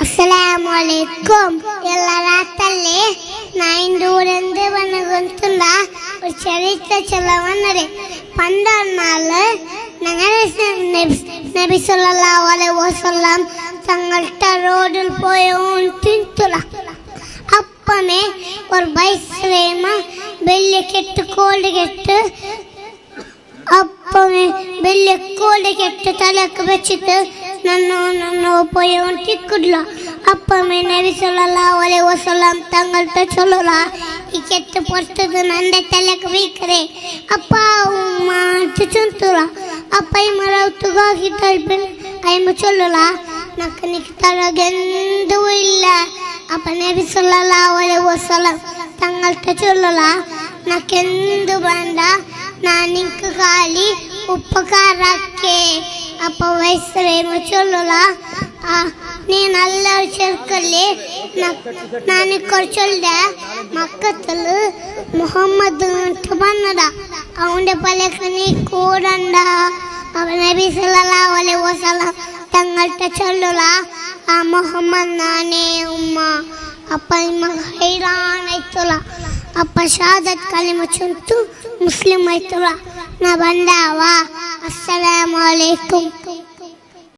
അസ്സലാമലൈക്കും. എല്ലാത്തല്ലേ നായിൻ്റെ വന്നുകൊണ്ടുള്ള ഒരു ചരിത്ര ചെലവന്നത് പണ്ടൊന്നാള് നബി സല്ലല്ലാഹു അലൈഹി വസല്ലം തങ്ങളുടെ റോഡിൽ പോയോണ്ടിട്ടുള്ള അപ്പമേ ഒരു ബൈസ്ലേമ വലിയ കോld കെട്ട് അപ്പമേ വലിയ കോld കെട്ട് തലക്ക് വെച്ചിട്ട് നന്നോ പോയോണ്ടിരിക്കില്ല. അപ്പമേ നബി സല്ലല്ലാഹു അലൈഹി വസല്ലം തങ്ങളുടെ ചൊല്ലുക ഈ കെട്ട് പുറത്തത് എൻ്റെ തലക്ക് വീക്കറേ അപ്പ ഉമ്മ ചുറ്റുള്ള അപ്പ മറത്തുകാക്കി തൽപ്പിൻ അയ്മ ചൊല്ലുക നക്ക് നിക്ക് തലകെന്തും ഇല്ല. അപ്പ നബി സല്ലല്ലാഹു അലൈഹി വസല്ലം തങ്ങളുടെ ചൊല്ലുക നക്കെന്തു വേണ്ട, ഞാൻ നിനക്ക് കാലി ഉപകാരാക്കേ. അപ്പൊ വയസ്സേമ ചൊല്ലുക നീ നല്ലൊരു ചെറുക്കല്ലേ, നാനിക്കൊരു ചൊല്ല മക്കത്തില് മുഹമ്മദ് വന്നതാ അവന്റെ പലക്ക് നീ കൂടണ്ട. അവൻ നബി സല്ലല്ലാഹു അലൈഹി വസല്ലം തങ്ങളുടെ ചൊല്ലുക ആ മുഹമ്മദ് നാനേ ഉമ്മ. അപ്പ ഹൈറാനായിട്ടുള്ള അപ്പ ഷഹാദത്ത് കലിമ ചൊല്ലിತು മുസ്ലിം ആയിട്ടുള്ള na bandawa. Assalamu alaikum.